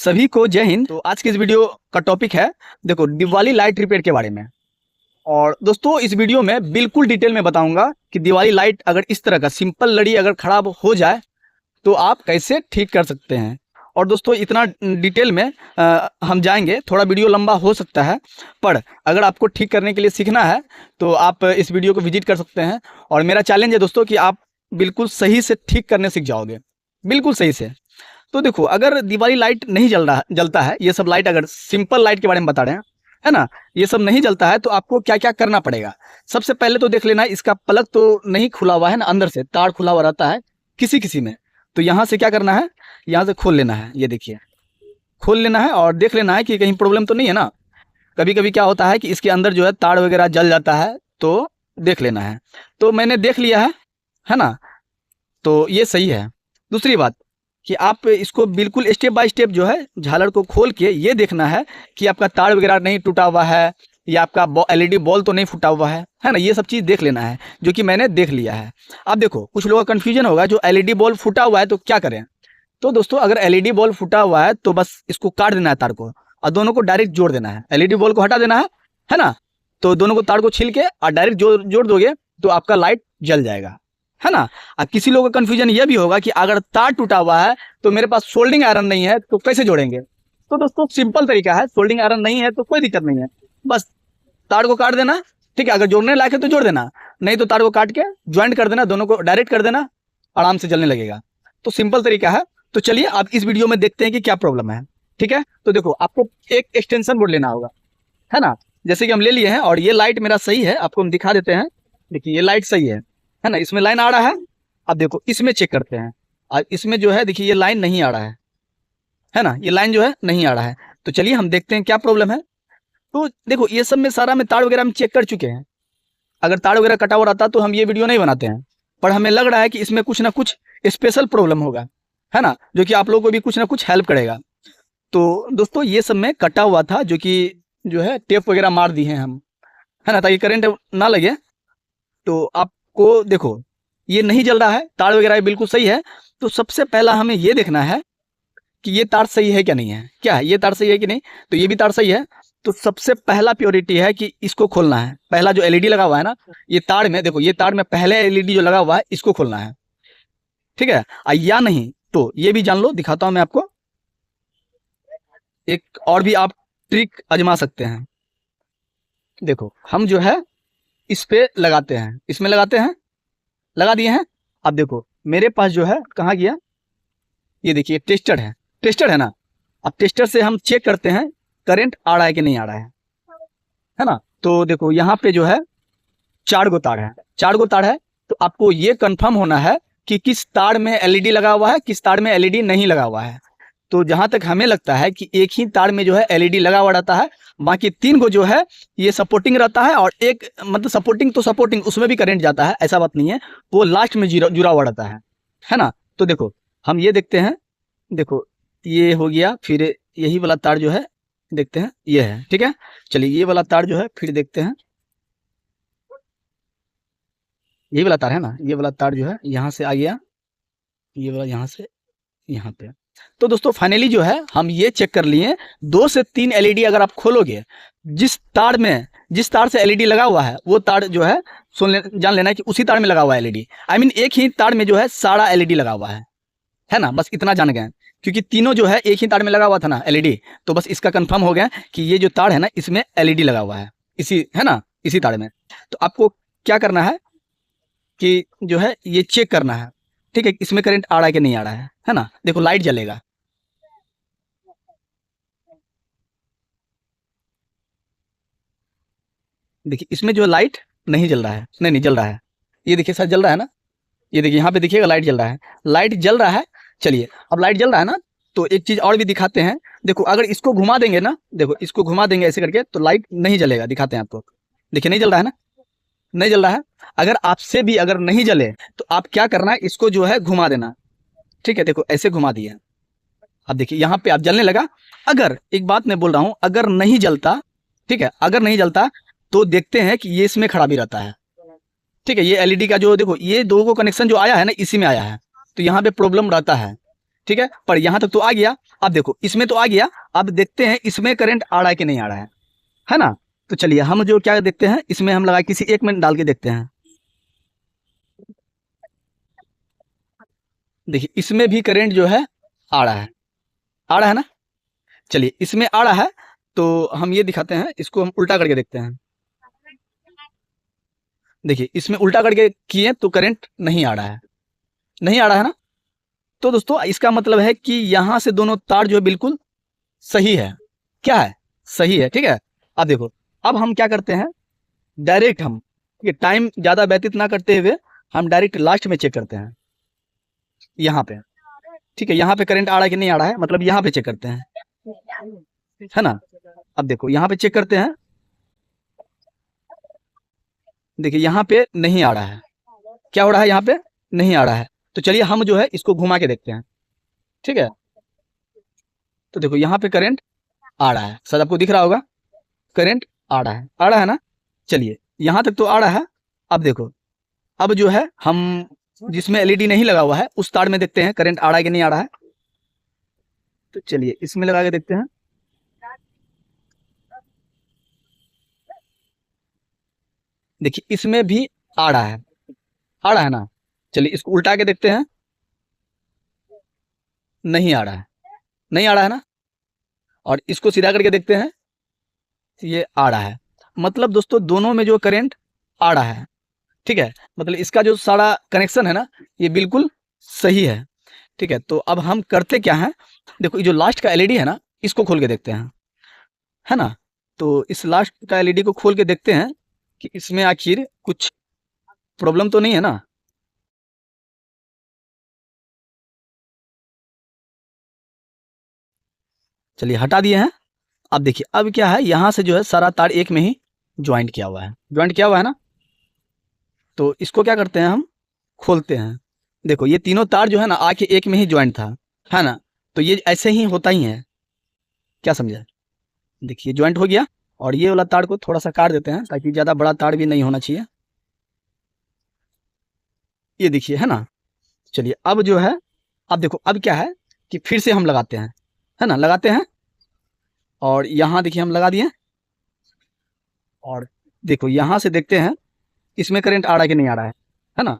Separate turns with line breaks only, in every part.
सभी को जय हिंद। तो आज की इस वीडियो का टॉपिक है देखो दिवाली लाइट रिपेयर के बारे में। और दोस्तों इस वीडियो में बिल्कुल डिटेल में बताऊंगा कि दिवाली लाइट अगर इस तरह का सिंपल लड़ी अगर खराब हो जाए तो आप कैसे ठीक कर सकते हैं। और दोस्तों इतना डिटेल में हम जाएंगे, थोड़ा वीडियो लंबा हो सकता है, पर अगर आपको ठीक करने के लिए सीखना है तो आप इस वीडियो को विजिट कर सकते हैं। और मेरा चैलेंज है दोस्तों कि आप बिल्कुल सही से ठीक करने सीख जाओगे, बिल्कुल सही से। तो देखो अगर दिवाली लाइट नहीं जलता है, ये सब लाइट अगर सिंपल लाइट के बारे में बता रहे हैं, है ना, ये सब नहीं जलता है तो आपको क्या क्या करना पड़ेगा। सबसे पहले तो देख लेना इसका प्लग तो नहीं खुला हुआ है ना, अंदर से तार खुला हुआ रहता है किसी किसी में। तो यहाँ से क्या करना है, यहाँ से खोल लेना है, ये देखिए खोल लेना है और देख लेना है कि कहीं प्रॉब्लम तो नहीं है ना। कभी कभी क्या होता है कि इसके अंदर जो है तार वगैरह जल जाता है, तो देख लेना है। तो मैंने देख लिया है ना, तो ये सही है। दूसरी बात कि आप इसको बिल्कुल स्टेप बाय स्टेप जो है झालर को खोल के ये देखना है कि आपका तार वगैरह नहीं टूटा हुआ है या आपका एलईडी बॉल तो नहीं फूटा हुआ है ना। ये सब चीज़ देख लेना है, जो कि मैंने देख लिया है। अब देखो कुछ लोगों का कन्फ्यूजन होगा, जो एलईडी बॉल फूटा हुआ है तो क्या करें। तो दोस्तों अगर एलईडी बॉल फूटा हुआ है तो बस इसको काट देना है तार को, और दोनों को डायरेक्ट जोड़ देना है। एलईडी बॉल को हटा देना है ना। तो दोनों को तार को छील के और डायरेक्ट जोड़ दोगे तो आपका लाइट जल जाएगा, है ना। अब किसी लोगों का कंफ्यूजन ये भी होगा कि अगर तार टूटा हुआ है तो मेरे पास सोल्डिंग आयरन नहीं है तो कैसे जोड़ेंगे। तो दोस्तों सिंपल तरीका है, सोल्डिंग आयरन नहीं है तो कोई दिक्कत नहीं है, बस तार को काट देना, ठीक है। अगर जोड़ने लायक है तो जोड़ देना, नहीं तो तार को काट के ज्वाइंट कर देना, दोनों को डायरेक्ट कर देना, आराम से जलने लगेगा। तो सिंपल तरीका है। तो चलिए आप इस वीडियो में देखते हैं कि क्या प्रॉब्लम है, ठीक है। तो देखो आपको एक एक्सटेंशन बोर्ड लेना होगा, है ना। जैसे कि हम ले लिए हैं और ये लाइट मेरा सही है, आपको हम दिखा देते हैं। देखिए ये लाइट सही है ना, इसमें लाइन आ रहा है। अब देखो इसमें चेक करते हैं, और इसमें जो है देखिए ये लाइन नहीं आ रहा है ना, ये लाइन जो है नहीं आ रहा है। तो चलिए हम देखते हैं क्या प्रॉब्लम है। तो देखो ये सब में सारा में तार वगैरह हम चेक कर चुके हैं। अगर तार वगैरह कटा हुआ रहता तो हम ये वीडियो नहीं बनाते हैं, पर हमें लग रहा है कि इसमें कुछ ना कुछ स्पेशल प्रॉब्लम होगा, है ना, जो कि आप लोगों को भी कुछ ना कुछ हेल्प करेगा। तो दोस्तों ये सब में कटा हुआ था, जो कि जो है टेप वगैरह मार दी है हम, है ना, ताकि करंट ना लगे। तो आपको देखो ये नहीं जल रहा है, तार वगैरह बिल्कुल सही है। तो सबसे पहला हमें ये देखना है कि ये तार सही है क्या नहीं है, क्या है ये तार सही है कि नहीं। तो ये भी तार सही है। तो सबसे पहला प्योरिटी है कि इसको खोलना है। पहला जो एलईडी लगा हुआ है ना, ये तार में देखो, ये तार में पहले एलईडी जो लगा हुआ है इसको खोलना है, ठीक है। या नहीं तो ये भी जान लो, दिखाता हूं मैं आपको। एक और भी आप ट्रिक आजमा सकते हैं। देखो हम जो है इस पे लगाते हैं, इसमें लगाते हैं, लगा दिए हैं। अब देखो मेरे पास जो है कहाँ गया, ये देखिए टेस्टर है ना। अब टेस्टर से हम चेक करते हैं करंट आ रहा है कि नहीं आ रहा है ना। तो देखो यहाँ पे जो है 4 गो तार है। तो आपको ये कंफर्म होना है कि किस तार में एलईडी लगा हुआ है, किस तार में एलईडी नहीं लगा हुआ है। तो जहां तक हमें लगता है कि एक ही तार में जो है एलईडी लगा हुआ रहता है, बाकी 3 गो जो है ये सपोर्टिंग रहता है, और एक मतलब सपोर्टिंग उसमें भी करंट जाता है, ऐसा बात नहीं है, वो लास्ट में जुड़ा हुआ रहता है ना। तो देखो हम ये देखते हैं, देखो ये हो गया, फिर यही वाला तार जो है देखते हैं, ये है, ठीक है। चलिए ये वाला तार जो है फिर देखते हैं, यही वाला तार है ना, ये वाला तार जो है यहाँ से आ गया, ये वाला यहाँ से यहाँ पे। तो दोस्तों फाइनली जो है हम ये चेक कर लिए, 2 से 3 एलईडी अगर आप खोलोगे, जिस तार से एलईडी लगा हुआ है वो तार जो है जान लेना है कि उसी तार में लगा हुआ है एलईडी। आई मीन एक ही तार में जो है सारा एलईडी लगा हुआ है ना। बस इतना जान गए, क्योंकि तीनों जो है एक ही तार में लगा हुआ था ना एलईडी, तो बस इसका कंफर्म हो गया कि ये जो तार है ना इसमें एलईडी लगा हुआ है, इसी है ना, इसी तार में। तो आपको क्या करना है कि जो है ये चेक करना है, ठीक है, इसमें करंट आ रहा है कि नहीं आ रहा है ना। देखो लाइट जलेगा, देखिए इसमें जो लाइट नहीं जल रहा है, नहीं जल रहा है, ये देखिए सर जल रहा है ना, ये देखिए यहाँ पे देखिएगा लाइट जल रहा है, लाइट जल रहा है। चलिए अब लाइट जल रहा है ना, तो एक चीज और भी दिखाते हैं। देखो अगर इसको घुमा देंगे ना, देखो इसको घुमा देंगे ऐसे करके तो लाइट नहीं जलेगा, दिखाते हैं आपको। देखिए नहीं जल रहा है ना, नहीं जल रहा है। अगर आपसे भी अगर नहीं जले तो आप क्या करना है, इसको जो है घुमा देना, ठीक है। देखो ऐसे घुमा दिया, अब देखिए यहाँ पे आप जलने लगा। अगर एक बात मैं बोल रहा हूँ, अगर नहीं जलता, ठीक है, अगर नहीं जलता तो देखते हैं कि ये इसमें खराबी रहता है, ठीक है। ये एलईडी का जो देखो ये 2 को कनेक्शन जो आया है ना इसी में आया है, तो यहाँ पे प्रॉब्लम रहता है। ठीक है, पर यहाँ तक तो आ गया। अब देखो इसमें तो आ गया, अब देखते हैं इसमें करंट आ रहा है कि नहीं आ रहा है ना। तो चलिए हम जो क्या देखते हैं, इसमें हम लगा किसी एक में डाल के देखते हैं। देखिए इसमें भी करंट जो है आ रहा है, आ रहा है ना। चलिए इसमें आ रहा है तो हम ये दिखाते हैं, इसको हम उल्टा करके देखते हैं। देखिए इसमें उल्टा करके किए तो करंट नहीं आ रहा है, नहीं आ रहा है ना। तो दोस्तों इसका मतलब है कि यहाँ से दोनों तार जो है बिल्कुल सही है, क्या है, सही है, ठीक है। अब देखो अब हम क्या करते हैं, डायरेक्ट हम ये टाइम ज़्यादा व्यतीत ना करते हुए हम डायरेक्ट लास्ट में चेक करते हैं, यहाँ पे, ठीक है। यहाँ पे करंट आ रहा है कि नहीं आ रहा है, मतलब यहाँ पे चेक करते हैं, है ना। अब देखो यहाँ पे चेक करते हैं, देखिए यहाँ पे नहीं आ रहा है, क्या हो रहा है, यहाँ पे नहीं आ रहा है। तो चलिए हम जो है इसको घुमा के देखते हैं, ठीक है। तो देखो यहाँ पे करंट आ रहा है, शायद आपको दिख रहा होगा, करंट आ रहा है, आ रहा है ना। चलिए यहाँ तक तो आ रहा है। अब देखो अब जो है हम जिसमें एलईडी नहीं लगा हुआ है उस तार में देखते हैं करंट आ रहा है कि नहीं आ रहा है। तो चलिए इसमें लगा के देखते हैं। देखिए इसमें भी आ रहा है, आ रहा है ना। चलिए इसको उल्टा के देखते हैं, नहीं आ रहा है, नहीं आ रहा है ना। और इसको सीधा करके देखते हैं, ये आ रहा है। मतलब दोस्तों दोनों में जो करंट आ रहा है, ठीक है, मतलब इसका जो सारा कनेक्शन है ना ये बिल्कुल सही है, ठीक है। तो अब हम करते क्या है, देखो ये जो लास्ट का एलईडी है ना इसको खोल के देखते हैं, है ना। तो इस लास्ट का एलईडी को खोल के देखते हैं कि इसमें आखिर कुछ प्रॉब्लम तो नहीं है ना। चलिए हटा दिए हैं। अब देखिए अब क्या है, यहाँ से जो है सारा तार एक में ही ज्वाइंट किया हुआ है, ज्वाइंट किया हुआ है ना। तो इसको क्या करते हैं, हम खोलते हैं। देखो ये तीनों तार जो है ना आके एक में ही ज्वाइंट था, है ना। तो ये ऐसे ही होता ही है, क्या समझा। देखिए ज्वाइंट हो गया, और ये वाला तार को थोड़ा सा काट देते हैं ताकि ज़्यादा बड़ा तार भी नहीं होना चाहिए। ये देखिए, है ना। चलिए अब जो है, अब देखो अब क्या है कि फिर से हम लगाते हैं, है ना, लगाते हैं। और यहाँ देखिए हम लगा दिए, और देखो यहाँ से देखते हैं इसमें करंट आ रहा है कि नहीं आ रहा है ना।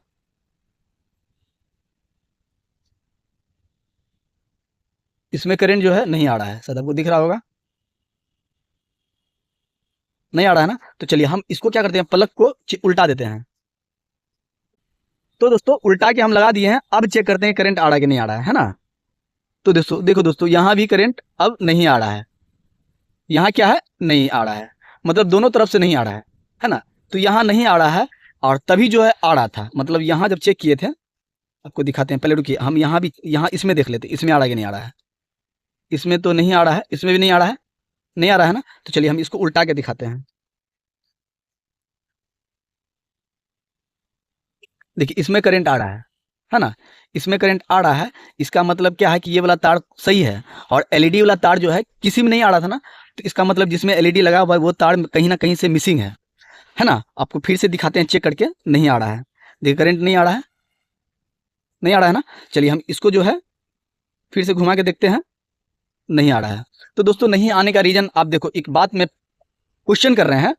इसमें करंट जो है नहीं आ रहा है, शायद आपको दिख रहा होगा, नहीं आ रहा है ना। तो चलिए हम इसको क्या करते हैं, प्लग को उल्टा देते हैं। तो दोस्तों उल्टा के हम लगा दिए हैं, अब चेक करते हैं करंट आ रहा है कि नहीं आ रहा है ना। तो दोस्तों देखो दोस्तों यहाँ भी करंट अब नहीं आ रहा है, यहाँ क्या है, नहीं आ रहा है, मतलब दोनों तरफ से नहीं आ रहा है ना। तो यहाँ नहीं आ रहा है, और तभी जो है आ रहा था, मतलब यहाँ जब चेक किए थे, आपको दिखाते हैं, पहले रुकिए हम यहाँ भी, यहाँ इसमें देख लेते, इसमें आ रहा है कि नहीं आ रहा है। इसमें तो नहीं आ रहा है, इसमें भी नहीं आ रहा है, नहीं आ रहा है ना। तो चलिए हम इसको उल्टा के दिखाते हैं। देखिए इसमें करंट आ रहा है ना, इसमें करंट आ रहा है। इसका मतलब क्या है कि ये वाला तार सही है, और एलईडी वाला तार जो है किसी में नहीं आ रहा था ना। तो इसका मतलब जिसमें एलईडी लगा हुआ है वो तार कहीं ना कहीं से मिसिंग है ना। आपको फिर से दिखाते हैं चेक करके, नहीं आ रहा है, देखिए करंट नहीं आ रहा है, नहीं आ रहा है ना। चलिए हम इसको जो है फिर से घुमा के देखते हैं, नहीं आ रहा है। तो दोस्तों नहीं आने का रीज़न, आप देखो एक बात में क्वेश्चन कर रहे हैं,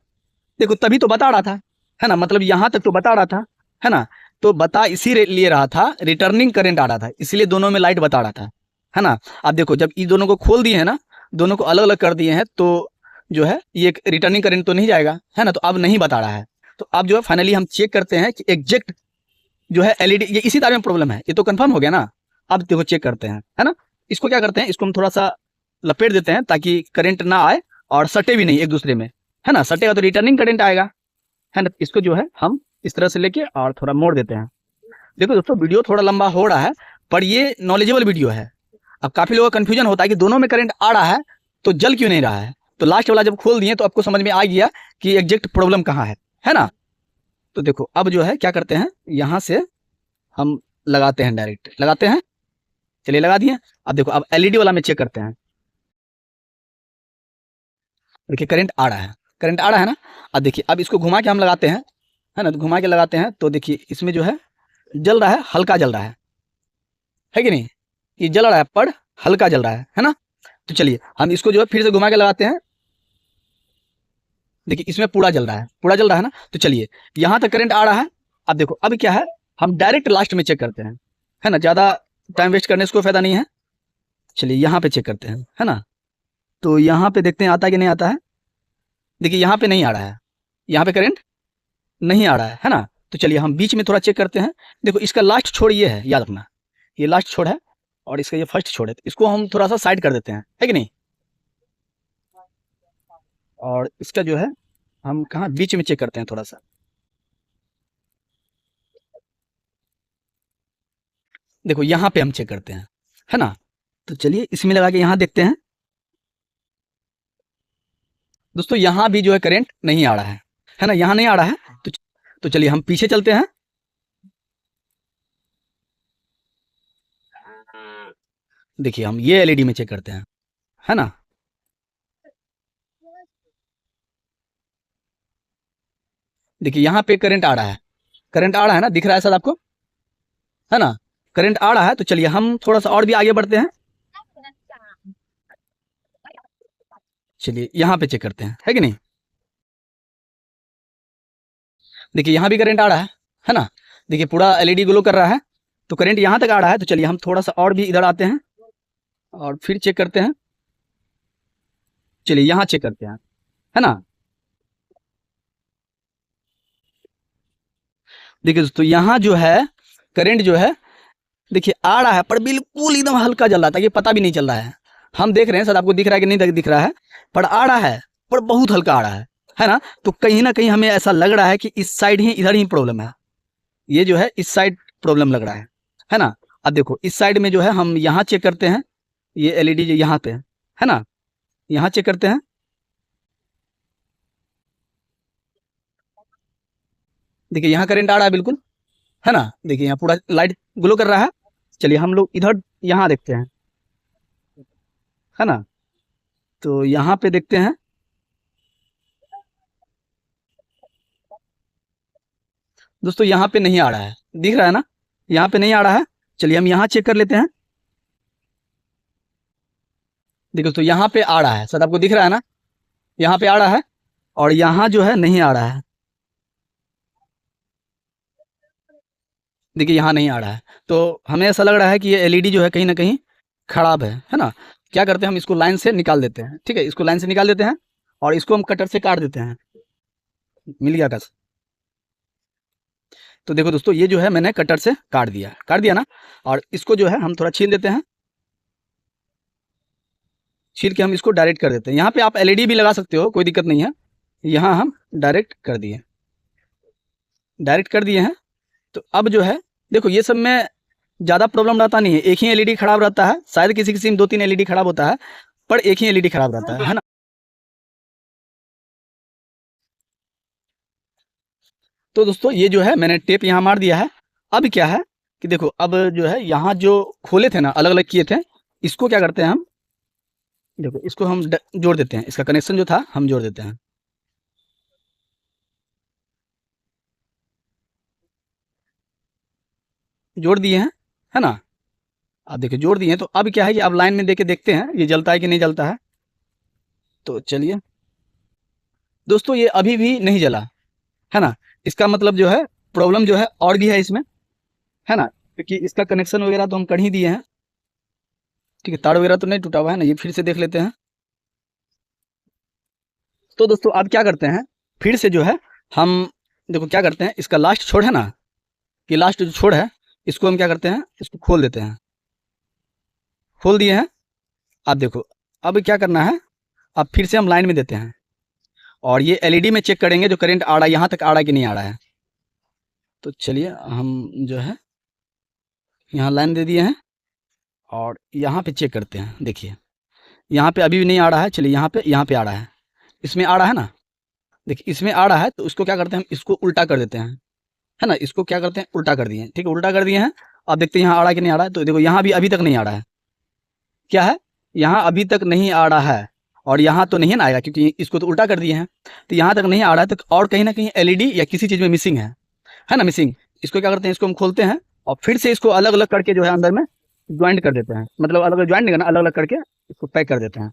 देखो तभी तो बता रहा था, है ना, मतलब यहाँ तक तो बता रहा था, है ना। तो बता इसी लिए रहा था, रिटर्निंग करंट आ रहा था, इसलिए दोनों में लाइट बता रहा था, है ना। अब देखो जब ये दोनों को खोल दिए हैं ना, दोनों को अलग अलग कर दिए हैं, तो जो है ये रिटर्निंग करंट तो नहीं जाएगा, है ना। तो अब नहीं बता रहा है। तो अब जो है फाइनली हम चेक करते हैं कि एग्जैक्ट जो है एलईडी, ये इसी तार में प्रॉब्लम है, ये तो कंफर्म हो गया ना। अब देखो चेक करते हैं, है ना। इसको क्या करते हैं, इसको हम थोड़ा सा लपेट देते हैं ताकि करंट ना आए और सटे भी नहीं एक दूसरे में, है ना। सटेगा तो रिटर्निंग करंट आएगा, है ना। इसको जो है हम इस तरह से लेके और थोड़ा मोड़ देते हैं। देखो दोस्तों वीडियो थोड़ा लंबा हो रहा है, पर ये नॉलेजेबल वीडियो है। अब काफ़ी लोगों का कन्फ्यूजन होता है कि दोनों में करंट आ रहा है तो जल क्यों नहीं रहा है। तो लास्ट वाला जब खोल दिए तो आपको समझ में आ गया कि एग्जैक्ट प्रॉब्लम कहाँ है ना। तो देखो अब जो है क्या करते हैं, यहाँ से हम लगाते हैं, डायरेक्ट लगाते हैं। चलिए लगा दिए। अब देखो अब एलईडी वाला में चेक करते हैं। देखिए करंट आ रहा है, करंट आ रहा है ना। अब देखिए अब इसको घुमा के हम लगाते हैं, है ना। तो घुमा के लगाते हैं तो देखिए इसमें जो है जल रहा है, हल्का जल रहा है कि नहीं। ये जल रहा है पर हल्का जल रहा है ना। तो चलिए हम इसको जो है फिर से घुमा के लगाते हैं। देखिए इसमें पूरा जल रहा है, पूरा जल रहा है ना। तो चलिए यहाँ तक करंट आ रहा है। अब देखो अब क्या है, हम डायरेक्ट लास्ट में चेक करते हैं, है ना, ज़्यादा टाइम वेस्ट करने से कोई फायदा नहीं है। चलिए यहाँ पे चेक करते हैं, है ना। तो यहाँ पे देखते हैं आता है कि नहीं आता है। देखिए यहाँ पे नहीं आ रहा है, यहाँ पे करंट नहीं आ रहा है ना। तो चलिए हम बीच में थोड़ा चेक करते हैं। देखो इसका लास्ट छोर ये है, याद रखना, ये लास्ट छोर है और इसका ये फर्स्ट छोर है। तो इसको हम थोड़ा सा साइड कर देते हैं, है कि नहीं। और इसका जो है हम कहाँ बीच में चेक करते हैं थोड़ा सा। देखो यहाँ पे हम चेक करते हैं, है ना। तो चलिए इसमें लगा के यहाँ देखते हैं। दोस्तों यहाँ भी जो है करंट नहीं आ रहा है ना, यहाँ नहीं आ रहा है। तो चलिए हम पीछे चलते हैं। देखिए हम ये एलईडी में चेक करते हैं, है ना। देखिए यहाँ पे करंट आ रहा है, करंट आ रहा है ना, दिख रहा है सर आपको, है ना। करंट आ रहा है। तो चलिए हम थोड़ा सा और भी आगे बढ़ते हैं। चलिए यहाँ पे चेक करते हैं, है कि नहीं। देखिए यहाँ भी करंट आ रहा है ना। देखिए पूरा एलईडी ग्लो कर रहा है। तो करंट यहाँ तक आ रहा है। तो चलिए हम थोड़ा सा और भी इधर आते हैं और फिर चेक करते हैं। चलिए यहाँ चेक करते हैं, है ना। देखिए दोस्तों यहाँ जो है करंट जो है देखिए आ रहा है पर बिल्कुल एकदम हल्का जल रहा था, ये पता भी नहीं चल रहा है। हम देख रहे हैं सर, आपको दिख रहा है कि नहीं दिख रहा है, पर आ रहा है पर बहुत हल्का आ रहा है ना। तो कहीं ना कहीं हमें ऐसा लग रहा है कि इस साइड ही इधर ही प्रॉब्लम है, ये जो है इस साइड प्रॉब्लम लग रहा है ना। अब देखो इस साइड में जो है हम यहाँ चेक करते हैं, ये एलईडी जो यहाँ पे है ना, यहाँ चेक करते हैं। देखिए यहाँ करंट आ रहा है बिल्कुल, है ना। देखिए यहाँ पूरा लाइट ग्लो कर रहा है। चलिए हम लोग इधर यहाँ देखते हैं, है ना। तो यहाँ पे देखते हैं। दोस्तों यहाँ पे नहीं आ रहा है, दिख रहा है ना, यहाँ पे नहीं आ रहा है। चलिए हम यहाँ चेक कर लेते हैं। देखो तो यहाँ पे आ रहा है सर, आपको दिख रहा है ना, यहाँ पे आ रहा है और यहाँ जो है नहीं आ रहा है। देखिए यहाँ नहीं आ रहा है। तो हमें ऐसा लग रहा है कि ये एलईडी जो है कहीं ना कहीं खराब है ना। क्या करते हैं हम इसको लाइन से निकाल देते हैं, ठीक है, इसको लाइन से निकाल देते हैं और इसको हम कटर से काट देते हैं। मिल गया कस। तो देखो दोस्तों ये जो है मैंने कटर से काट दिया ना। और इसको जो है हम थोड़ा छील देते हैं, छील के हम इसको डायरेक्ट कर देते हैं। यहाँ पे आप एलईडी भी लगा सकते हो, कोई दिक्कत नहीं है। यहाँ हम डायरेक्ट कर दिए हैं। तो अब जो है देखो ये सब में ज़्यादा प्रॉब्लम रहता नहीं है, एक ही एलईडी खराब रहता है, शायद किसी किसी में 2-3 एलईडी खराब होता है, पर एक ही एलईडी खराब रहता है ना। तो दोस्तों ये जो है मैंने टेप यहाँ मार दिया है। अब क्या है कि देखो अब जो है यहाँ जो खोले थे ना, अलग अलग किए थे, इसको क्या करते हैं हम, देखो इसको हम जोड़ देते हैं, इसका कनेक्शन जो था हम जोड़ देते हैं। जोड़ दिए हैं, है ना। अब देखिए जोड़ दिए हैं। तो अब क्या है कि अब लाइन में देके देखते हैं ये जलता है कि नहीं जलता है। तो चलिए दोस्तों ये अभी भी नहीं जला, है ना। इसका मतलब जो है प्रॉब्लम जो है और भी है इसमें, है ना, क्योंकि इसका कनेक्शन वगैरह तो हम कर ही दिए हैं, ठीक है। तार वगैरह तो नहीं टूटा हुआ है ना, ये फिर से देख लेते हैं। तो दोस्तों अब क्या करते हैं, फिर से जो है हम देखो क्या करते हैं, इसका लास्ट छोर है ना, ये लास्ट जो छोर है इसको हम क्या करते हैं, इसको खोल देते हैं। खोल दिए हैं। अब देखो अब क्या करना है, अब फिर से हम लाइन में देते हैं और ये एलईडी में चेक करेंगे जो करंट आ रहा है यहाँ तक आ रहा है कि नहीं आ रहा है। तो चलिए हम जो है यहाँ लाइन दे दिए हैं और यहाँ पे चेक करते हैं। देखिए यहाँ पे अभी भी नहीं आ रहा है। चलिए यहाँ पे आ रहा है, इसमें आ रहा है ना। देखिए इसमें आ रहा है तो इसको क्या करते हैं, हम इसको उल्टा कर देते हैं, है ना। इसको क्या करते हैं, उल्टा कर दिए हैं, ठीक है, उल्टा कर दिए हैं। अब देखते हैं यहाँ आ रहा है कि नहीं आ रहा है। तो देखो यहाँ भी अभी तक नहीं आ रहा है, क्या है, यहाँ अभी तक नहीं आ रहा है और यहाँ तो नहीं ना आएगा क्योंकि इसको तो उल्टा कर दिए हैं। तो यहाँ तक नहीं आ रहा है तो और कहीं ना कहीं एलईडी या किसी चीज़ में मिसिंग है ना, मिसिंग। इसको क्या करते हैं, इसको हम खोलते हैं और फिर से इसको अलग अलग करके जो है अंदर में ज्वाइंट कर देते हैं, मतलब अलग अलग ज्वाइंट नहीं करना, अलग अलग करके इसको पैक कर देते हैं।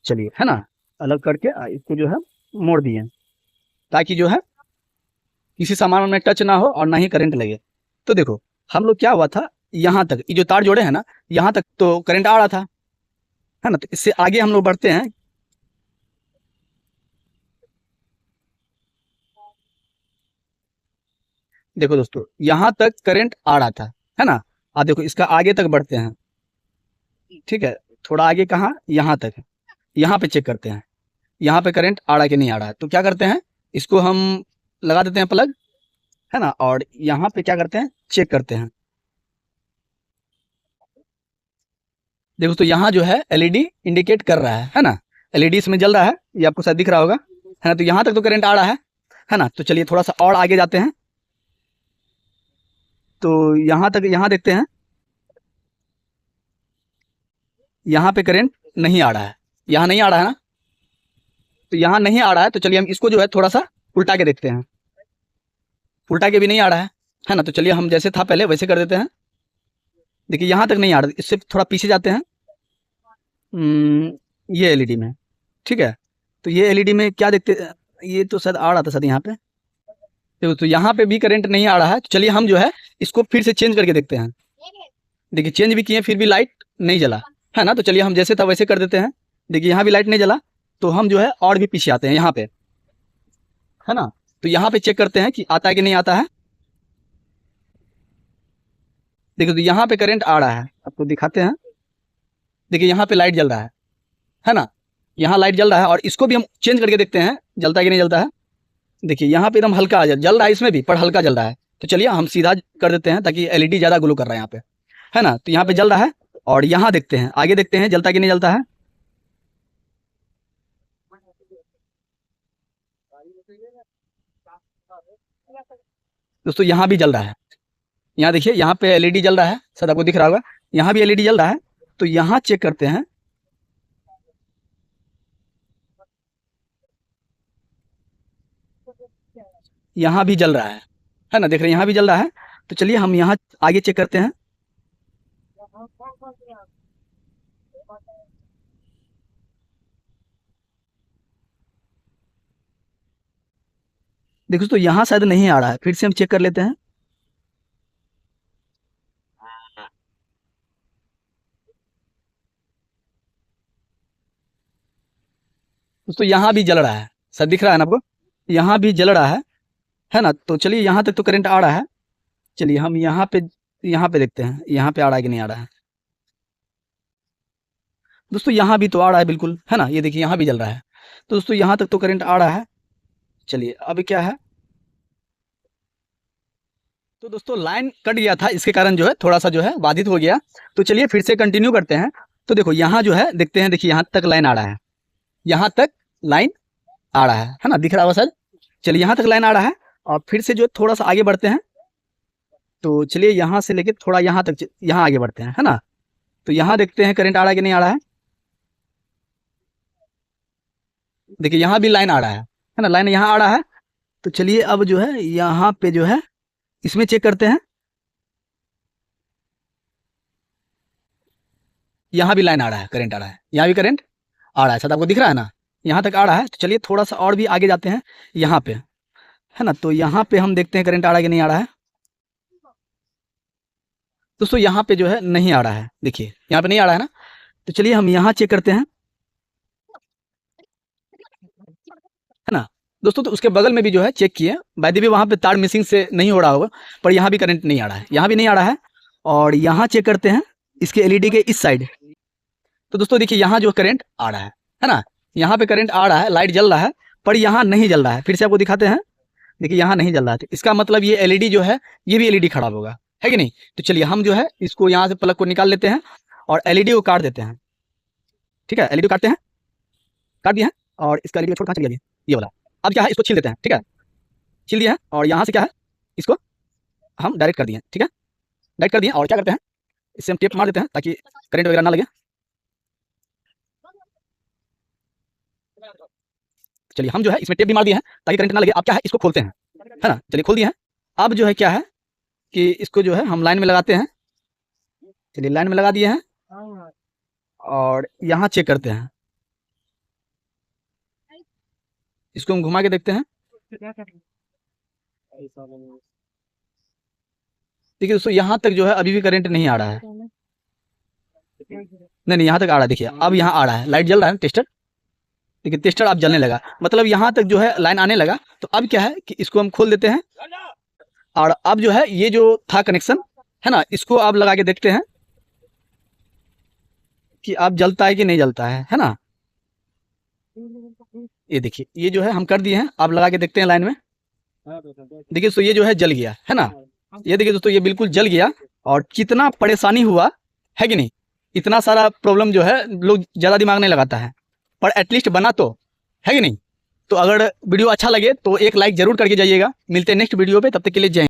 चलिए, है ना, अलग करके इसको जो है मोड़ दिए, ताकि जो है किसी सामान में टच ना हो और ना ही करंट लगे। तो देखो हम लोग क्या हुआ था, यहाँ तक ये जो तार जोड़े हैं ना, यहाँ तक तो करंट आ रहा था, है ना। तो इससे आगे हम लोग बढ़ते हैं। देखो दोस्तों, यहाँ तक करंट आ रहा था, है ना। आप देखो इसका आगे तक बढ़ते हैं, ठीक है। थोड़ा आगे कहाँ, यहाँ तक है। यहाँ पे चेक करते हैं, यहाँ पे करंट आ रहा है कि नहीं आ रहा है। तो क्या करते हैं, इसको हम लगा देते हैं प्लग, है ना। और यहाँ पे क्या करते हैं, चेक करते हैं। देखो तो यहाँ जो है एलईडी इंडिकेट कर रहा है ना। एलईडी इसमें जल रहा है, ये आपको शायद दिख रहा होगा, है ना। तो यहाँ तक तो करंट आ रहा है ना। तो चलिए थोड़ा सा और आगे जाते हैं। तो यहाँ तक, यहाँ देखते हैं, यहाँ पे करंट नहीं आ रहा है, यहाँ नहीं आ रहा है ना। तो यहाँ नहीं आ रहा है, तो चलिए हम इसको जो है थोड़ा सा उल्टा के देखते हैं। उल्टा के भी नहीं आ रहा है ना। तो चलिए हम जैसे था पहले वैसे कर देते हैं। देखिए यहाँ तक नहीं आ रहा, इससे थोड़ा पीछे जाते हैं। ये एलईडी में, ठीक है। तो ये एलईडी में क्या देखते, ये तो शायद आ रहा था शायद यहाँ पे। देखो तो यहाँ पे भी करंट नहीं आ रहा है। तो चलिए हम जो है इसको फिर से चेंज करके देखते हैं। देखिए चेंज भी किए, फिर भी लाइट नहीं जला, है ना। तो चलिए हम जैसे था वैसे कर देते हैं। देखिए यहाँ भी लाइट नहीं जला। तो हम जो है और भी पीछे आते हैं यहाँ पे, है ना। तो यहाँ पे चेक करते हैं कि आता है कि नहीं आता है। देखिए तो यहाँ पे करंट आ रहा है, आपको दिखाते हैं। देखिए यहाँ पे लाइट जल रहा है ना। यहाँ लाइट जल रहा है, और इसको भी हम चेंज करके देखते हैं जलता है कि नहीं जलता है। देखिए यहाँ पे एकदम हल्का जल रहा है, इसमें भी पर हल्का जल रहा है। तो चलिए हम सीधा कर देते हैं, ताकि एलईडी ज़्यादा ग्लो कर रहा है यहाँ पे, है ना। तो यहाँ पे जल रहा है, और यहाँ देखते हैं, आगे देखते हैं जलता कि नहीं जलता है। दोस्तों यहाँ भी जल रहा है, यहाँ देखिए, यहाँ पे एलईडी जल रहा है, शायद आपको दिख रहा होगा। यहाँ भी एलईडी जल रहा है। तो यहाँ चेक करते हैं। यहाँ भी जल रहा है ना, देख रहे हैं यहाँ भी जल रहा है। तो चलिए हम यहाँ आगे चेक करते हैं। देखो तो यहाँ शायद नहीं आ रहा है, फिर से हम चेक कर लेते हैं। दोस्तों यहाँ भी जल रहा है, शायद दिख रहा है ना आपको, यहाँ भी जल रहा है ना। तो चलिए यहाँ तक तो करंट आ रहा है। चलिए हम यहाँ पे देखते हैं, यहाँ पे आ रहा है कि नहीं आ रहा है। दोस्तों यहाँ भी तो आ रहा है बिल्कुल, है ना। ये देखिए यहाँ भी जल रहा है। तो दोस्तों यहाँ तक तो करंट आ रहा है। चलिए अब क्या है, तो दोस्तों लाइन कट गया था, इसके कारण जो है थोड़ा सा जो है बाधित हो गया। तो चलिए फिर से कंटिन्यू करते हैं। तो देखो यहाँ जो है देखते हैं, देखिए यहाँ तक लाइन आ रहा है, यहाँ तक लाइन आ रहा है ना, दिख रहा होगा सर। चलिए यहाँ तक लाइन आ रहा है, और फिर से जो है थोड़ा सा आगे बढ़ते हैं। तो चलिए यहाँ से लेके थोड़ा यहाँ तक, यहाँ आगे बढ़ते हैं, है ना। तो यहाँ देखते हैं करंट आ रहा है कि नहीं आ रहा है। देखिए यहाँ भी लाइन आ रहा है ना, लाइन यहाँ आ रहा है। तो चलिए अब जो है यहाँ पे जो है इसमें चेक करते हैं। यहाँ भी लाइन आ रहा है, करंट आ रहा है, यहाँ भी करंट आ रहा है, शायद आपको दिख रहा है ना, यहाँ तक आ रहा है। तो चलिए थोड़ा सा और भी आगे जाते हैं यहाँ पे, है ना। तो यहाँ पे हम देखते हैं करंट आ रहा है कि नहीं आ रहा है। दोस्तों यहाँ पे जो है नहीं आ रहा है, देखिए यहाँ पे नहीं आ रहा है ना। तो चलिए हम यहाँ चेक करते हैं, है ना। दोस्तों तो उसके बगल में भी जो है चेक किए, बाय द वे वहाँ पे तार मिसिंग से नहीं हो रहा होगा, पर यहाँ भी करंट नहीं आ रहा है, यहाँ भी नहीं आ रहा है। और यहाँ चेक करते हैं इसके एलईडी के इस साइड। तो दोस्तों देखिए यहाँ जो करंट आ रहा है ना, यहाँ पे करंट आ रहा है, लाइट जल रहा है, पर यहाँ नहीं जल रहा है। फिर से आपको दिखाते हैं, देखिए यहाँ नहीं जल रहा है। तो इसका मतलब ये एलईडी जो है, ये भी एलईडी खराब होगा, है कि नहीं। तो चलिए हम जो है इसको यहाँ से प्लग को निकाल लेते हैं, और एलईडी को काट देते हैं, ठीक है। एलईडी काटते हैं, काट दिया है, और इसका एलईडी छोड़ कहाँ चली गई, ये वाला। अब क्या है, इसको छील देते हैं, ठीक है। छील दिया है, और यहाँ से क्या है, इसको हम डायरेक्ट कर दिए, ठीक है। डायरेक्ट कर दिए, और क्या करते हैं, इससे हम टेप मार देते हैं, ताकि करंट वगैरह ना लगे। चलिए हम जो है इसमें टेप भी मार दिए हैं, ताकि करंट ना लगे। अब क्या है, इसको खोलते हैं, है ना। चलिए खोल दिए हैं। अब जो है क्या है कि इसको जो है हम लाइन में लगाते हैं, चलिए लाइन में लगा दिए हैं और यहाँ चेक करते हैं, इसको हम घुमा के देखते हैं। देखिए दोस्तों यहाँ तक जो है अभी भी करंट नहीं आ रहा है, नहीं यहाँ तक आ रहा है। देखिए अब यहाँ आ रहा है, लाइट जल रहा है टेस्टर। देखिए टेस्टर अब जलने लगा, मतलब यहाँ तक जो है लाइन आने लगा। तो अब क्या है कि इसको हम खोल देते हैं और अब जो है ये जो था कनेक्शन है ना, इसको आप लगा के देखते हैं कि अब जलता है कि नहीं जलता है ना। ये देखिए ये जो है हम कर दिए हैं, आप लगा के देखते हैं लाइन में। देखिए तो ये जो है जल गया है ना, ये देखिए दोस्तों ये बिल्कुल जल गया। और कितना परेशानी हुआ है कि नहीं, इतना सारा प्रॉब्लम जो है लोग ज़्यादा दिमाग नहीं लगाता है, पर एटलीस्ट बना तो है कि नहीं। तो अगर वीडियो अच्छा लगे तो एक लाइक जरूर करके जाइएगा। मिलते हैं नेक्स्ट वीडियो पे, तब तक के लिए जय हिंद।